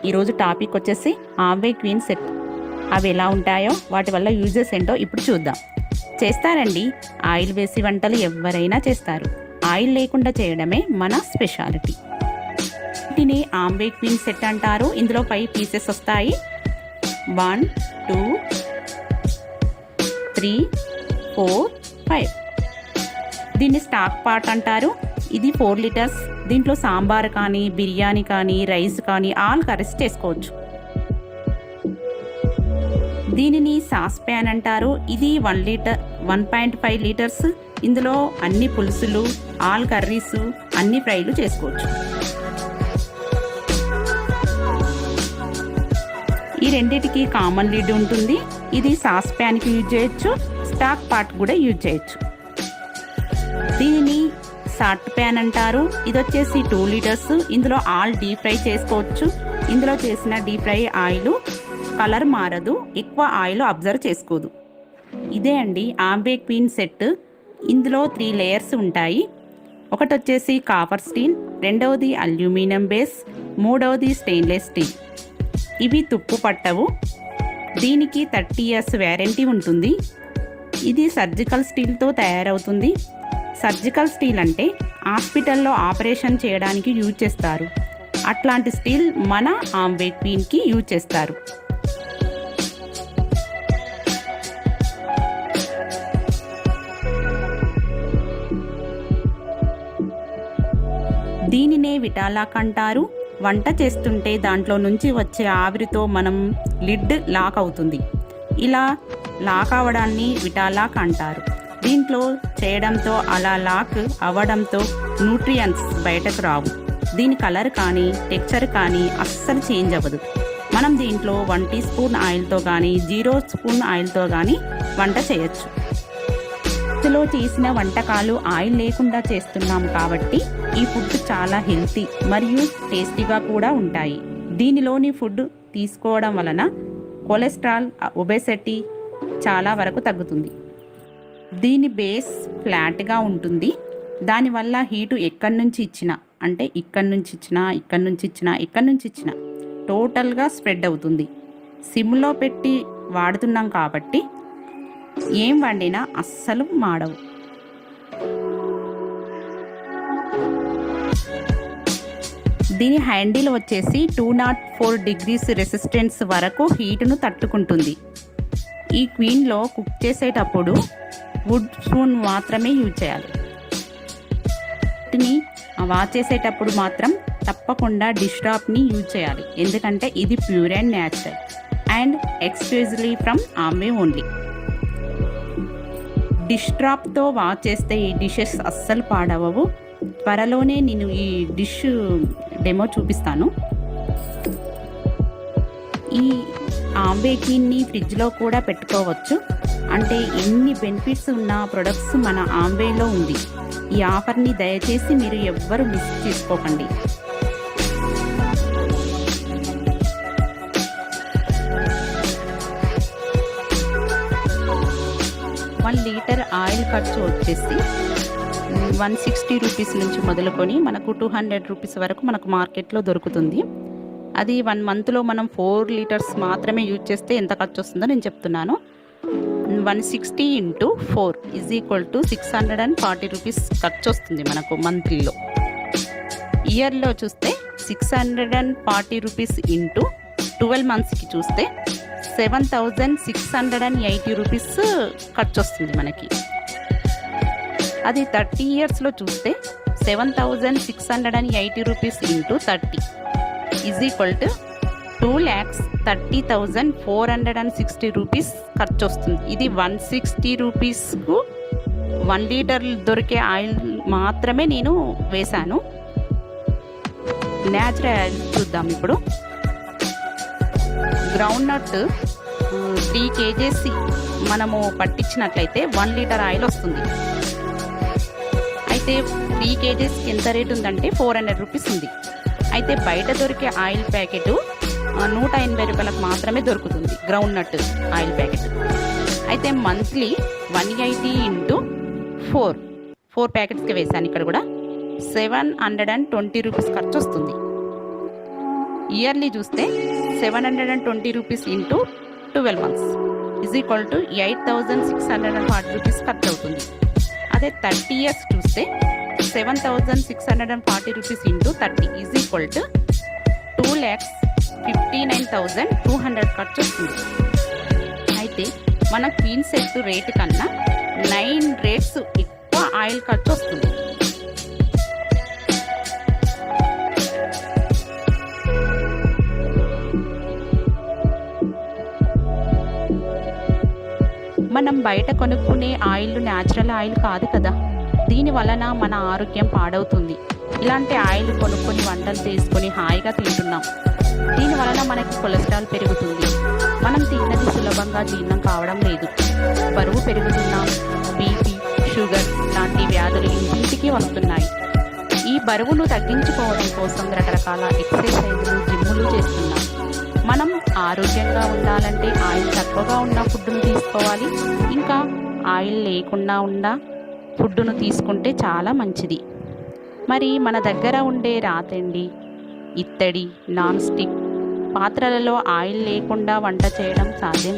ఈరోజు టాపిక్ వచ్చేసి Amway queen set. అవి ఎలా ఉంటాయో, వాటి వల్ల యూజెస్ ఏంటో ఇప్పుడు చూద్దాం. చేస్తారండి, ఆయిల్ వేసి వంటలు ఎవరైనా చేస్తారు. ఆయిల్ లేకుండా చేయడమే మన స్పెషాలిటీ. వీటిని ఆమ్వే క్వీన్ సెట్ అంటారు. ఇందులో 5 పీసెస్ వస్తాయి. 1 2 3 4 5. దీన్ని స్టాక్ పాట్ అంటారు. ఇది 4 లీటర్స్. దీంట్లో సాంబార్ కానీ, బిర్యానీ కానీ, రైస్ కానీ ఆల్ కర్రీస్ చేసుకోవచ్చు. దీనిని సాస్ ప్యాన్ అంటారు. ఇది 1.5 లీటర్స్. ఇందులో అన్ని పులుసులు, ఆల్ కర్రీస్, అన్ని ఫ్రైలు చేసుకోవచ్చు. ఈ రెండిటికి కామన్ లిడ్ ఉంటుంది. ఇది సాస్ ప్యాన్కి యూజ్ చేయొచ్చు, స్టాక్ పాట్ కూడా యూజ్ చేయొచ్చు. దీనిని సాట్ ప్యాన్ అంటారు. ఇది వచ్చేసి 2 లీటర్స్. ఇందులో ఆల్ డీప్ ఫ్రై చేసుకోవచ్చు. ఇందులో చేసిన డీప్ ఫ్రై ఆయిల్ కలర్ మారదు, ఎక్కువ ఆయిల్ అబ్జర్వ్ చేసుకోదు. ఇదే అండి ఆమ్వే క్వీన్ సెట్. ఇందులో 3 లేయర్స్ ఉంటాయి. ఒకటి వచ్చేసి కాపర్ స్టీల్, రెండవది అల్యూమినియం బేస్, మూడవది స్టెయిన్లెస్ స్టీల్. ఇవి తుప్పు పట్టవు. దీనికి 30 years వ్యారంటీ ఉంటుంది. ఇది సర్జికల్ స్టీల్తో తయారవుతుంది. సర్జికల్ స్టీల్ అంటే హాస్పిటల్లో ఆపరేషన్ చేయడానికి యూజ్ చేస్తారు. అట్లాంటి స్టీల్ మన ఆమ్వే క్వీన్కి యూజ్ చేస్తారు. దీనినే విటాలాక్ అంటారు. వంట చేస్తుంటే దాంట్లో నుంచి వచ్చే ఆవిరితో మనం లిడ్ లాక్ అవుతుంది. ఇలా లాక్ అవ్వడాన్ని విటాలాక్ అంటారు. దీంట్లో చేయడంతో అలా లాక్ అవ్వడంతో న్యూట్రియంట్స్ బయటకు రావు. దీని కలర్ కానీ, టెక్స్చర్ కానీ అస్సలు చేంజ్ అవ్వదు. మనం దీంట్లో 1 టీ స్పూన్ ఆయిల్తో కానీ, 0 స్పూన్ ఆయిల్తో కానీ వంట చేయొచ్చు. ఇందులో చేసిన వంటకాలు ఆయిల్ లేకుండా చేస్తున్నాం కాబట్టి ఈ ఫుడ్ చాలా హెల్తీ మరియు టేస్టీగా కూడా ఉంటాయి. దీనిలోని ఫుడ్ తీసుకోవడం వలన కొలెస్ట్రాల్, ఒబెసిటీ చాలా వరకు తగ్గుతుంది. దీని బేస్ ఫ్లాట్గా ఉంటుంది. దానివల్ల హీటు ఎక్కడి నుంచి ఇచ్చినా, అంటే ఇక్కడి నుంచి ఇచ్చినా టోటల్గా స్ప్రెడ్ అవుతుంది. సిమ్లో పెట్టి వాడుతున్నాం కాబట్టి ఏం వండినా అస్సలు మాడవు. దీని హ్యాండిల్ వచ్చేసి 204 degrees రెసిస్టెన్స్ వరకు హీటును తట్టుకుంటుంది. ఈ క్వీన్లో కుక్ చేసేటప్పుడు వుడ్ స్పూన్ మాత్రమే యూజ్ చేయాలి. వీటిని వాష్ చేసేటప్పుడు మాత్రం తప్పకుండా డిష్ టాప్ని యూజ్ చేయాలి. ఎందుకంటే ఇది pure and natural and exclusively from Amway only. Dish టాప్తో వాష్ చేస్తే ఈ డిషెస్ అస్సలు పాడవవు. త్వరలోనే నేను ఈ డిష్ డెమో చూపిస్తాను. ఈ ఆమ్వే క్వీన్ని ఫ్రిడ్జ్లో కూడా పెట్టుకోవచ్చు. అంటే ఎన్ని బెనిఫిట్స్ ఉన్న ప్రొడక్ట్స్ మన ఆమ్వేలో ఉంది. ఈ ఆఫర్ని దయచేసి మీరు ఎవ్వరూ మిస్ చేసుకోకండి. 1 లీటర్ ఆయిల్ ఖర్చు వచ్చేసి 160 రూపీస్ నుంచి మొదలుకొని మనకు 200 రూపీస్ వరకు మనకు మార్కెట్లో దొరుకుతుంది. అది 1 మంత్లో మనం 4 లీటర్స్ మాత్రమే యూజ్ చేస్తే ఎంత ఖర్చు వస్తుందో నేను చెప్తున్నాను. 160 × 4 = 640 రూపీస్ ఖర్చు వస్తుంది మనకు మంత్లీలో. ఇయర్లో చూస్తే 640 రూపీస్ × 12 మంత్స్కి చూస్తే 7680 రూపీస్ ఖర్చు వస్తుంది మనకి. అది 30 yearsలో చూస్తే 7680 రూపీస్ × 30 = 2,30,460 రూపీస్ ఖర్చు వస్తుంది. ఇది 160 రూపీస్కు 1 లీటర్ దొరికే ఆయిల్ మాత్రమే నేను వేశాను. న్యాచురల్ ఆయిల్ చూద్దాం ఇప్పుడు. గ్రౌండ్ నట్ 3 kgs మనము పట్టించినట్లయితే 1 లీటర్ ఆయిల్ వస్తుంది. అయితే 3 kgsకి ఎంత రేట్ ఉందంటే 400 రూపీస్ ఉంది. అయితే బయట దొరికే ఆయిల్ ప్యాకెట్ 180 రూపాయలకు మాత్రమే దొరుకుతుంది, గ్రౌండ్ నట్ ఆయిల్ ప్యాకెట్. అయితే మంత్లీ 180 × 4 ప్యాకెట్స్కి వేసాను. ఇక్కడ కూడా 720 రూపీస్ ఖర్చు వస్తుంది. ఇయర్లీ చూస్తే 720 rupees into 12 months is equal to 8,640 rupees ఖర్చు అవుతుంది. అదే 30 ఇయర్స్ చూస్తే 7,640 rupees into 30 is equal to 2,59,200 ఖర్చు వస్తుంది. అయితే మన క్వీన్ సెట్ రేటు కన్నా 9 రేట్స్ ఎక్కువ ఆయిల్ ఖర్చు వస్తుంది. మనం బయట కొనుక్కునే ఆయిల్ న్యాచురల్ ఆయిల్ కాదు కదా, దీని వలన మన ఆరోగ్యం పాడవుతుంది. ఇలాంటి ఆయిల్ కొనుక్కొని వంటలు చేసుకొని హాయిగా తింటున్నాం. దీని వలన మనకి కొలెస్ట్రాల్ పెరుగుతుంది. మనం తిన్నది సులభంగా జీర్ణం కావడం లేదు. బరువు పెరుగుతున్నాం. బీపీ, షుగర్ లాంటి వ్యాధులు ఇంటింటికి వస్తున్నాయి. ఈ బరువును తగ్గించుకోవడం కోసం రకరకాల ఎక్సర్సైజులు, జిమ్ములు చేస్తున్నాం. మనం ఆరోగ్యంగా ఉండాలంటే ఆయిల్ తక్కువగా ఉన్న ఫుడ్ను తీసుకోవాలి. ఇంకా ఆయిల్ లేకుండా ఉన్న ఫుడ్డును తీసుకుంటే చాలా మంచిది. మరి మన దగ్గర ఉండే రాతండి, ఇత్తడి, నాన్ స్టిక్ పాత్రలలో ఆయిల్ లేకుండా వంట చేయడం సాధ్యం